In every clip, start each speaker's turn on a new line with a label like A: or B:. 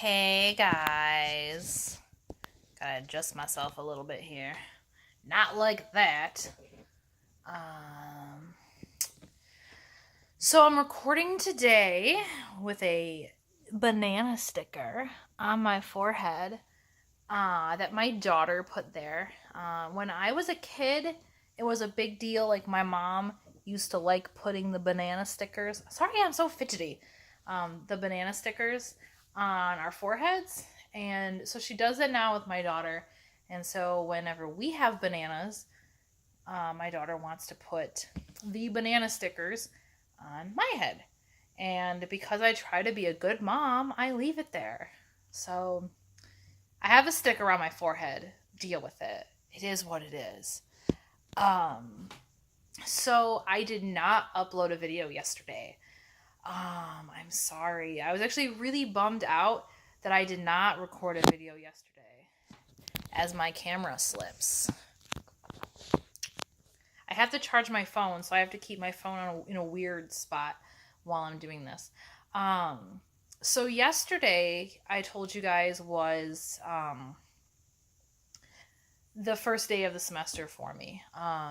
A: Hey guys. Gotta adjust myself a little bit here. Not like that. Um, so I'm recording today with a banana sticker on my forehead that my daughter put there. When I was a kid, it was a big deal. Like my mom used to like putting the banana stickers. Sorry, I'm so fidgety. The banana stickers on our foreheads, and so she does it now with my daughter. And so whenever we have bananas, my daughter wants to put the banana stickers on my head. And because I try to be a good mom, I leave it there. So I have a sticker on my forehead. Deal with it. It is what it is. Um, so I did not upload a video yesterday. I'm sorry. I was actually really bummed out that I did not record a video yesterday as my camera slips. I have to charge my phone, so I have to keep my phone in a weird spot while I'm doing this. So yesterday I told you guys was the first day of the semester for me.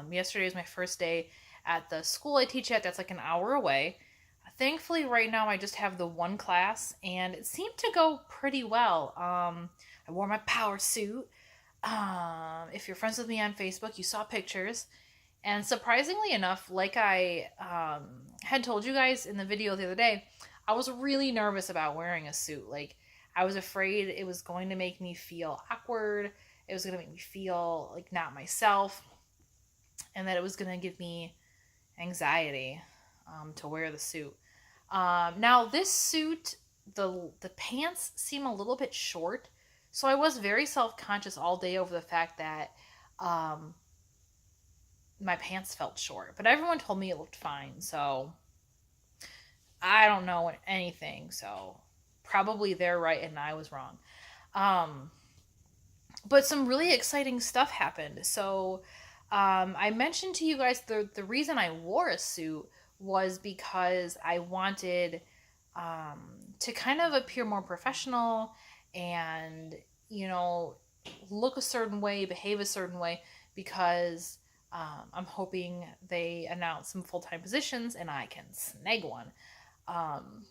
A: Yesterday was my first day at the school I teach at. That's like an hour away. Thankfully, right now I just have the one class, and it seemed to go pretty well. I wore my power suit. If you're friends with me on Facebook, you saw pictures. And surprisingly enough, like I had told you guys in the video the other day, I was really nervous about wearing a suit. Like, I was afraid it was going to make me feel awkward. It was going to make me feel like not myself. And that it was going to give me anxiety to wear the suit. Now, this suit, the pants seem a little bit short. So I was very self conscious all day over the fact that my pants felt short, but everyone told me it looked fine. So I don't know anything. So probably they're right and I was wrong. Um, but some really exciting stuff happened. So I mentioned to you guys the reason I wore a suit was because I wanted to kind of appear more professional and, you know, look a certain way, behave a certain way, because I'm hoping they announce some full time positions and I can snag one. Um,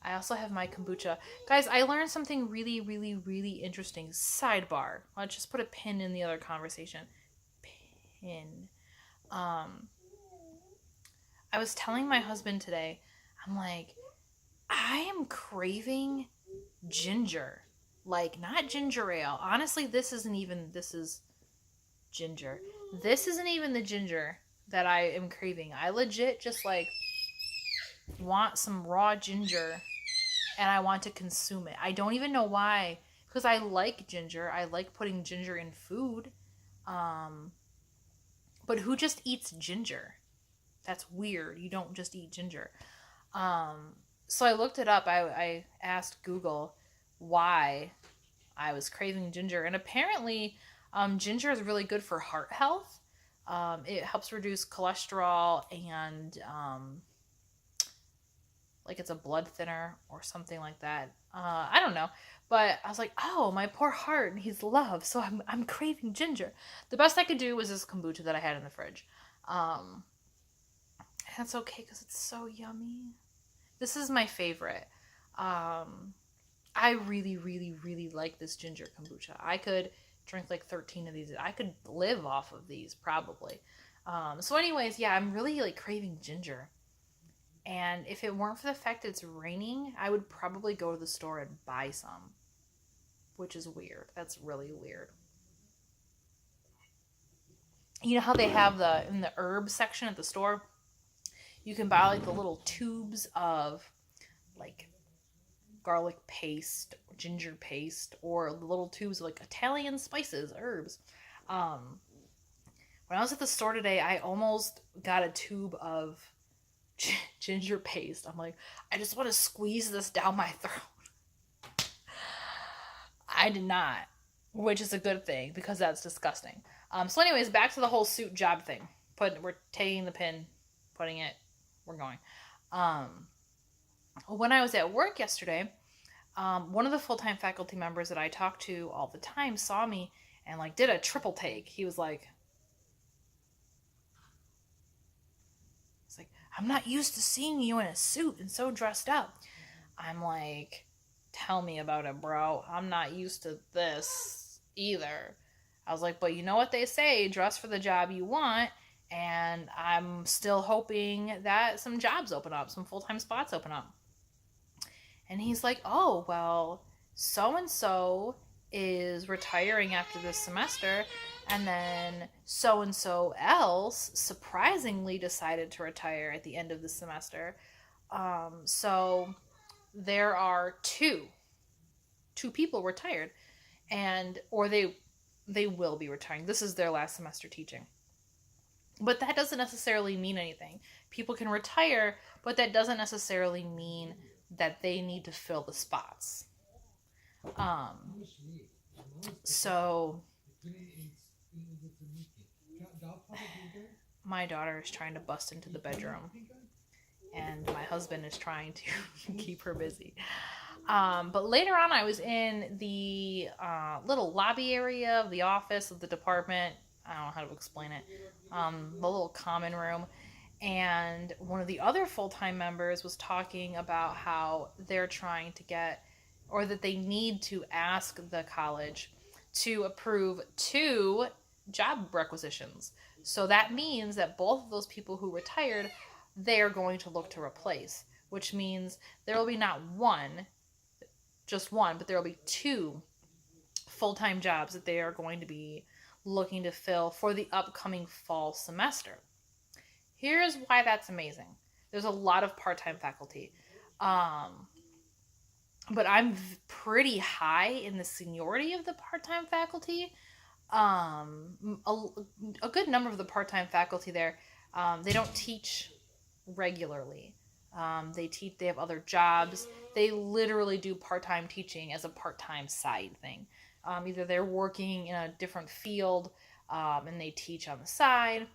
A: I also have my kombucha. Guys, I learned something really, really, really interesting. Sidebar. Let's just put a pin in the other conversation. Pin. Um, I was telling my husband today, I'm like, I am craving ginger. Like, not ginger ale. Honestly, this is ginger. This isn't even the ginger that I am craving. I legit just like want some raw ginger and I want to consume it. I don't even know why. Because I like ginger. I like putting ginger in food. Um, but who just eats ginger? That's weird. You don't just eat ginger. Um, so I looked it up. I asked Google why I was craving ginger. And apparently, ginger is really good for heart health. It helps reduce cholesterol and like it's a blood thinner or something like that. I don't know, but I was like, oh, my poor heart needs love, so I'm craving ginger. The best I could do was this kombucha that I had in the fridge. Um, that's okay because it's so yummy. This is my favorite. Um, I really, really, really like this ginger kombucha. I could drink like 13 of these. I could live off of these probably. So, anyways, yeah, I'm really like craving ginger. And if it weren't for the fact that it's raining, I would probably go to the store and buy some, which is weird. That's really weird. You know how they have the in the herb section at the store, you can buy like the little tubes of like garlic paste, ginger paste, or the little tubes of like Italian spices, herbs. Um, when I was at the store today, I almost got a tube of ginger paste. I'm like, I just want to squeeze this down my throat. I did not, which is a good thing because that's disgusting. So, anyways, back to the whole suit job thing. We're taking the pin, putting it, we're going. Um, when I was at work yesterday, One of the full-time faculty members that I talk to all the time saw me and like did a triple take. He was like, I'm not used to seeing you in a suit and so dressed up. I'm like, tell me about it, bro. I'm not used to this either. I was like, but you know what they say, dress for the job you want. And I'm still hoping that some jobs open up, some full time spots open up. And he's like, oh, well, so and so is retiring after this semester. And then so and so else surprisingly decided to retire at the end of the semester. So there are two people retired, and or they will be retiring. This is their last semester teaching. But that doesn't necessarily mean anything. People can retire, but that doesn't necessarily mean that they need to fill the spots. Um, so my daughter is trying to bust into the bedroom, and my husband is trying to keep her busy. But later on, I was in the little lobby area of the office of the department. I don't know how to explain it. The little common room. And one of the other full time members was talking about how they're trying to get, or that they need to ask the college to approve 2 job requisitions. So that means that both of those people who retired, they are going to look to replace, which means there will be not just one, but there will be 2 full-time jobs that they are going to be looking to fill for the upcoming fall semester. Here's why that's amazing. There's a lot of part-time faculty. But I'm pretty high in the seniority of the part-time faculty. A good number of the part-time faculty there, they don't teach regularly. They have other jobs. They literally do part-time teaching as a part-time side thing. Either they're working in a different field, and they teach on the side,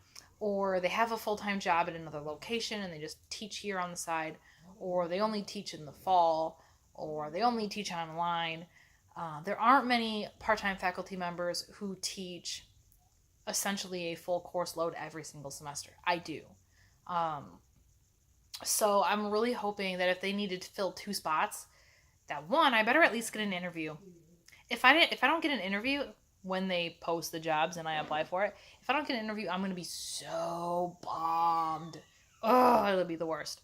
A: or they have a full-time job at another location and they just teach here on the side, or they only teach in the fall, or they only teach online. There aren't many part-time faculty members who teach essentially a full course load every single semester. I do. So I'm really hoping that if they needed to fill 2 spots, that one, I better at least get an interview. If I don't get an interview when they post the jobs and I apply for it, if I don't get an interview, I'm gonna be so bummed. Oh, it'll be the worst.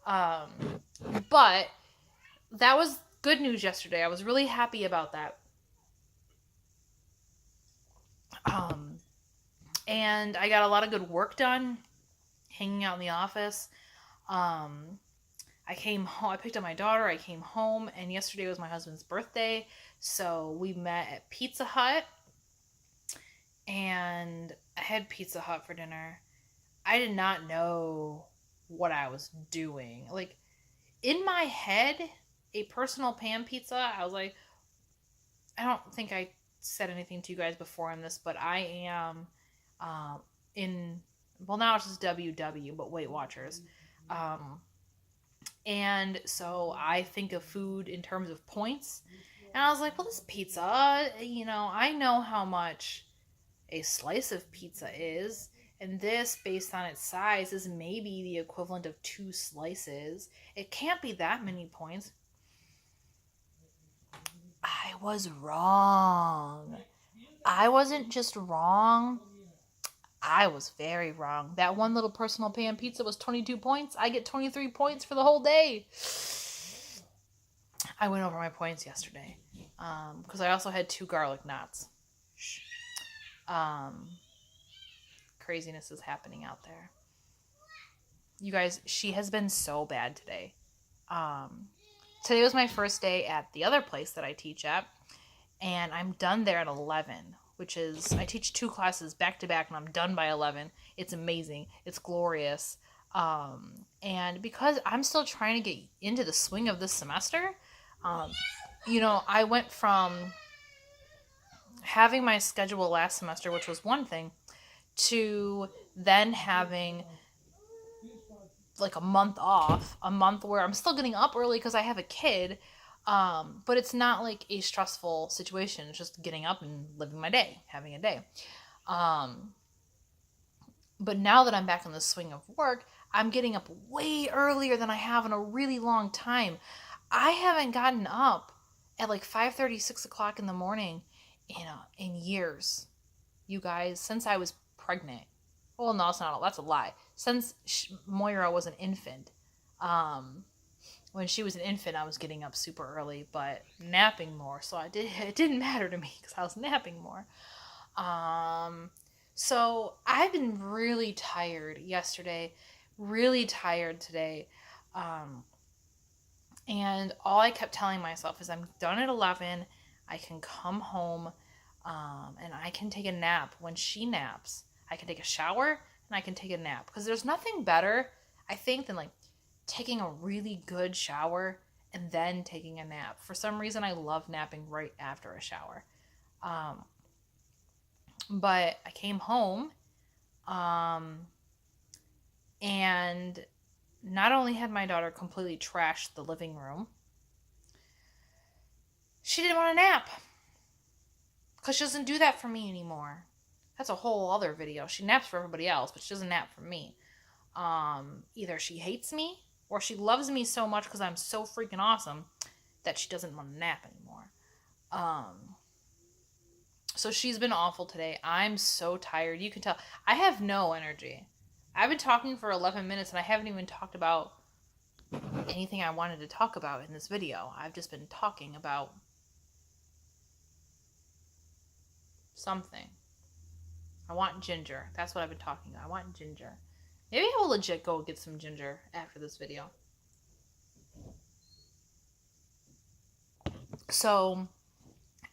A: But that was good news yesterday. I was really happy about that. And I got a lot of good work done hanging out in the office. I came home, I picked up my daughter, I came home, and yesterday was my husband's birthday, so we met at Pizza Hut, and I had Pizza Hut for dinner. I did not know what I was doing. Like, in my head, a personal pan pizza, I was like, I don't think I said anything to you guys before on this, but I am now it's just WW, but Weight Watchers. And so I think of food in terms of points. And I was like, well, this pizza, I know how much a slice of pizza is. And this, based on its size, is maybe the equivalent of 2 slices. It can't be that many points. I was wrong. I wasn't just wrong. I was very wrong. That one little personal pan pizza was 22 points. I get 23 points for the whole day. I went over my points yesterday. Because I also had 2 garlic knots. Craziness is happening out there. You guys, she has been so bad today. Today was my first day at the other place that I teach at. And I'm done there at 11. Which is, I teach 2 classes back to back and I'm done by 11. It's amazing. It's glorious. And because I'm still trying to get into the swing of this semester, I went from having my schedule last semester, which was one thing, to then having like a month off, a month where I'm still getting up early because I have a kid, But it's not like a stressful situation. It's just getting up and living my day, having a day. Um, but now that I'm back in the swing of work, I'm getting up way earlier than I have in a really long time. I haven't gotten up at like 5:30, 6 o'clock in the morning in years, you guys, since I was pregnant. Well, no, it's not. That's a lie. Since Moira was an infant. When she was an infant, I was getting up super early, but napping more. So it didn't matter to me because I was napping more. So I've been really tired yesterday, really tired today. Um, and all I kept telling myself is I'm done at 11. I can come home and I can take a nap when she naps. I can take a shower and I can take a nap. Because there's nothing better, I think, than like taking a really good shower and then taking a nap. For some reason, I love napping right after a shower. Um, but I came home um, and not only had my daughter completely trashed the living room, she didn't want to nap because she doesn't do that for me anymore. That's a whole other video. She naps for everybody else, but she doesn't nap for me. Either she hates me or she loves me so much because I'm so freaking awesome that she doesn't want to nap anymore. So she's been awful today. I'm so tired. You can tell. I have no energy. I've been talking for 11 minutes and I haven't even talked about anything I wanted to talk about in this video. I've just been talking about something. I want ginger. That's what I've been talking about. I want ginger. Maybe I will legit go get some ginger after this video. So,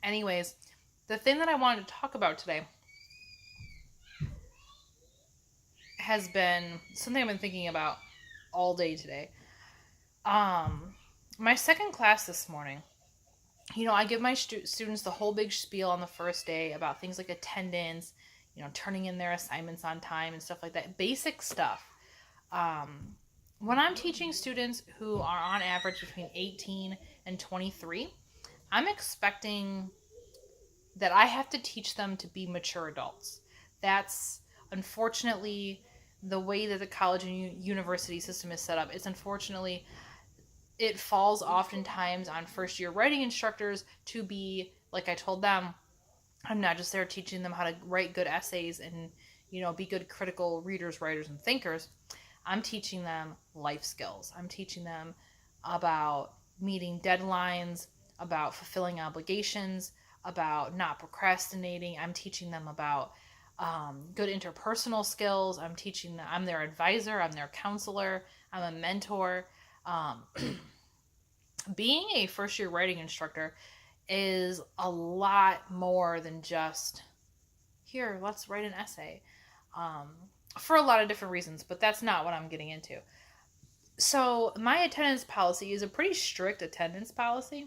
A: anyways, the thing that I wanted to talk about today has been something I've been thinking about all day today. My second class this morning, I give my students the whole big spiel on the first day about things like attendance, turning in their assignments on time and stuff like that. Basic stuff. When I'm teaching students who are on average between 18 and 23, I'm expecting that I have to teach them to be mature adults. That's unfortunately the way that the college and university system is set up. It falls oftentimes on first year writing instructors to be, like I told them, I'm not just there teaching them how to write good essays and, be good critical readers, writers, and thinkers. I'm teaching them life skills. I'm teaching them about meeting deadlines, about fulfilling obligations, about not procrastinating. I'm teaching them about good interpersonal skills. I'm teaching them. I'm their advisor. I'm their counselor. I'm a mentor. Being a first year writing instructor is a lot more than just, here, let's write an essay. For a lot of different reasons, but that's not what I'm getting into. So my attendance policy is a pretty strict attendance policy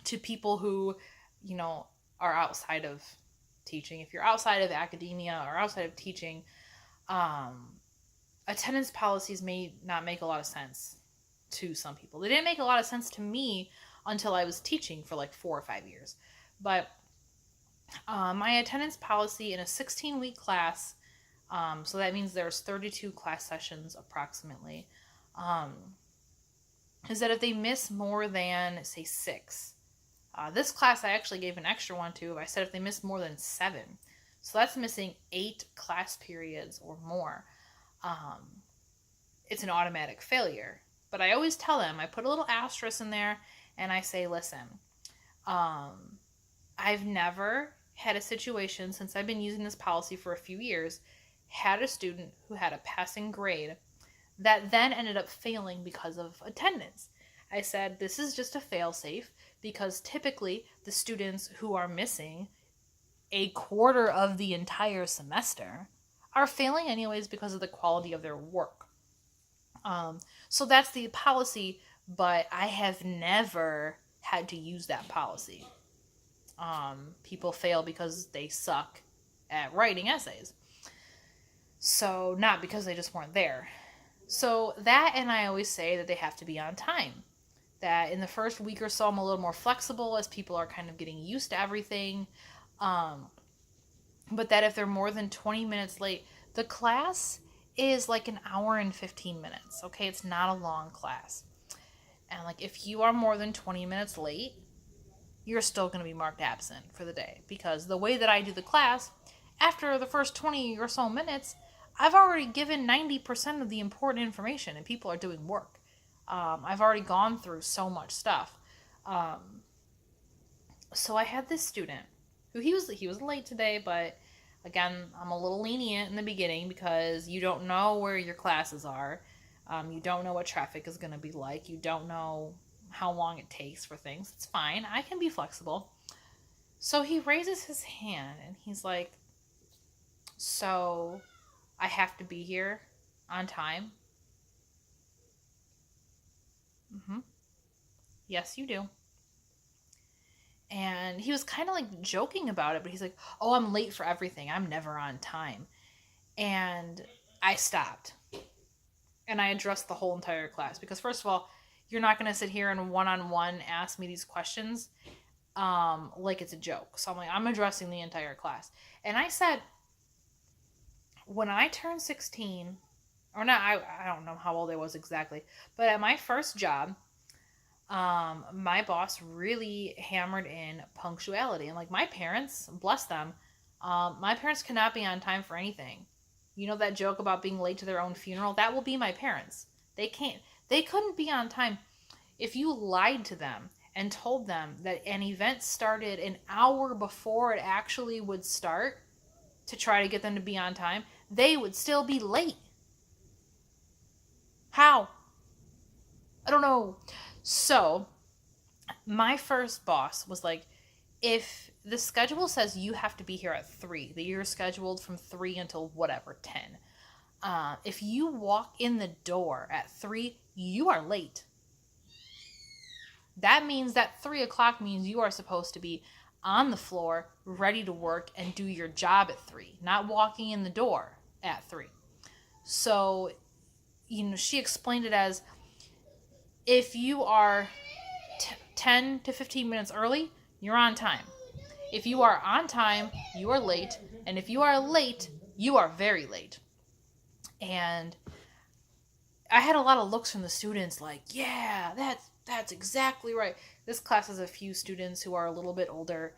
A: to people who, are outside of teaching. If you're outside of academia or outside of teaching, attendance policies may not make a lot of sense to some people. They didn't make a lot of sense to me until I was teaching for like 4 or 5 years. But my attendance policy in a 16-week class, so that means there's 32 class sessions approximately, is that if they miss more than, say, 6, this class I actually gave an extra one to. I said if they miss more than 7, so that's missing 8 class periods or more, it's an automatic failure. But I always tell them, I put a little asterisk in there, and I say, listen, I've never had a situation, since I've been using this policy for a few years, had a student who had a passing grade that then ended up failing because of attendance. I said, this is just a fail-safe, because typically the students who are missing a quarter of the entire semester are failing anyways because of the quality of their work. So that's the policy, but I have never had to use that policy. People fail because they suck at writing essays. So not because they just weren't there. So that, and I always say that they have to be on time. that in the first week or so I'm a little more flexible as people are kind of getting used to everything. But that if they're more than 20 minutes late, the class is like an hour and 15 minutes. Okay, it's not a long class. And like if you are more than 20 minutes late, you're still going to be marked absent for the day, because the way that I do the class, after the first 20 or so minutes, I've already given 90% of the important information and people are doing work. I've already gone through so much stuff. So I had this student who he was late today, but again, I'm a little lenient in the beginning because you don't know where your classes are. You don't know what traffic is going to be like. You don't know how long it takes for things. It's fine. I can be flexible. So he raises his hand and he's like, so I have to be here on time? Mm-hmm. Yes, you do. And he was kind of like joking about it, but he's like, oh, I'm late for everything. I'm never on time. And I stopped. And I addressed the whole entire class. Because first of all, you're not going to sit here and one-on-one ask me these questions like it's a joke. So I'm addressing the entire class. And I said, when I turned 16, or not, I don't know how old I was exactly, but at my first job, my boss really hammered in punctuality. And like my parents, bless them, my parents cannot be on time for anything. You know that joke about being late to their own funeral? That will be my parents. They couldn't be on time. If you lied to them and told them that an event started an hour before it actually would start to try to get them to be on time, they would still be late. How? I don't know. So, my first boss was like, if the schedule says you have to be here at 3, that you're scheduled from 3 until whatever, 10. If you walk in the door at 3, you are late. That means that 3 o'clock means you are supposed to be on the floor, ready to work and do your job at 3, not walking in the door at 3. So, she explained it as, if you are 10 to 15 minutes early, you're on time. If you are on time, you are late. And if you are late, you are very late. And I had a lot of looks from the students like, yeah, that's exactly right. This class has a few students who are a little bit older,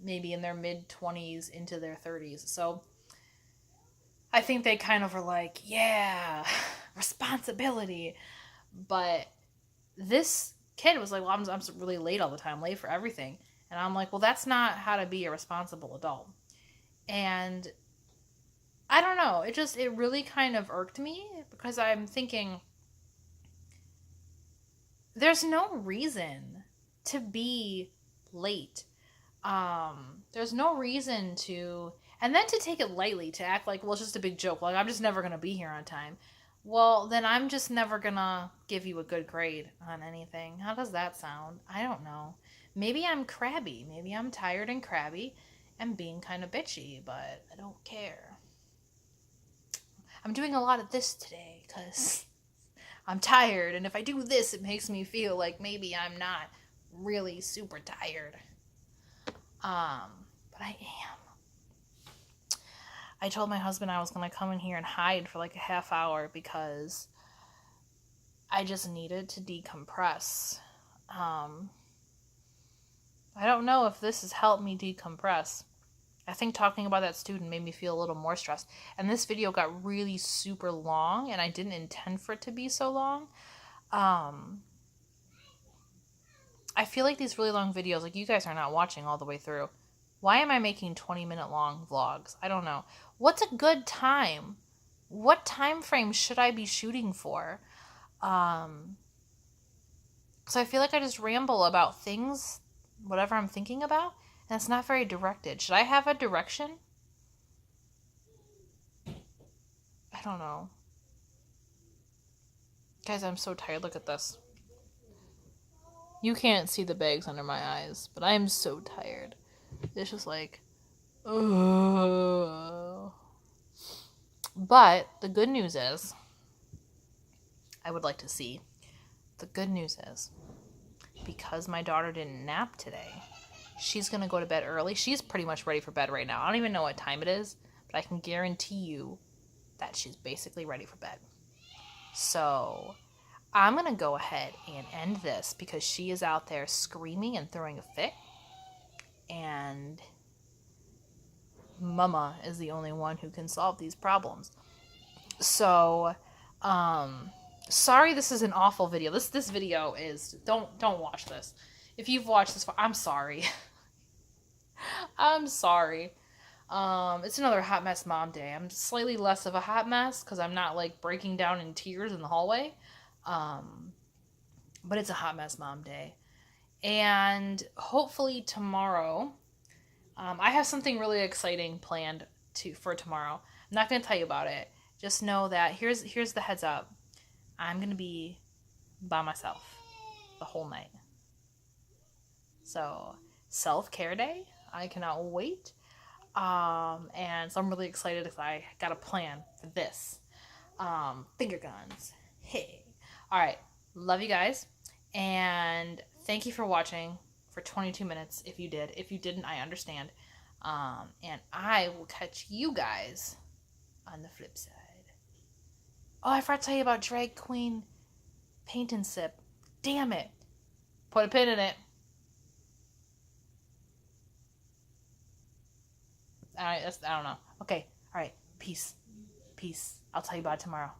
A: maybe in their mid-20s into their 30s. So I think they kind of were like, yeah, responsibility. But this kid was like, well, I'm really late all the time, late for everything. And I'm like, well, that's not how to be a responsible adult. And I don't know, it really kind of irked me because I'm thinking, there's no reason to be late. There's no reason to, and then to take it lightly, to act like, well, it's just a big joke. Like, I'm just never going to be here on time. Well, then I'm just never going to give you a good grade on anything. How does that sound? I don't know. Maybe I'm crabby. Maybe I'm tired and crabby and being kind of bitchy, but I don't care. I'm doing a lot of this today because I'm tired, and if I do this, it makes me feel like maybe I'm not really super tired. But I am. I told my husband I was going to come in here and hide for like a half hour because I just needed to decompress. I don't know if this has helped me decompress. I think talking about that student made me feel a little more stressed. And this video got really super long, and I didn't intend for it to be so long. I feel like these really long videos, like you guys are not watching all the way through. Why am I making 20-minute long vlogs? I don't know. What's a good time? What time frame should I be shooting for? Because I feel like I just ramble about things, whatever I'm thinking about, and it's not very directed. Should I have a direction? I don't know. Guys, I'm so tired. Look at this. You can't see the bags under my eyes, but I am so tired. It's just like, ugh. But the good news is, I would like to see The good news is, because my daughter didn't nap today, she's going to go to bed early. She's pretty much ready for bed right now. I don't even know what time it is, but I can guarantee you that she's basically ready for bed. So I'm going to go ahead and end this because she is out there screaming and throwing a fit. And Mama is the only one who can solve these problems. So, sorry this is an awful video. This video is, don't watch this. If you've watched this, I'm sorry. I'm sorry. It's another hot mess mom day. I'm slightly less of a hot mess because I'm not like breaking down in tears in the hallway. But it's a hot mess mom day. And hopefully tomorrow, I have something really exciting planned for tomorrow. I'm not going to tell you about it. Just know that here's the heads up. I'm going to be by myself the whole night. So, self-care day. I cannot wait. And so I'm really excited because I got a plan for this. Finger guns. Hey. All right. Love you guys. And thank you for watching for 22 minutes if you did. If you didn't, I understand. And I will catch you guys on the flip side. Oh, I forgot to tell you about Drag Queen Paint and Sip. Damn it. Put a pin in it. I don't know. Okay. All right. Peace. Peace. I'll tell you about it tomorrow.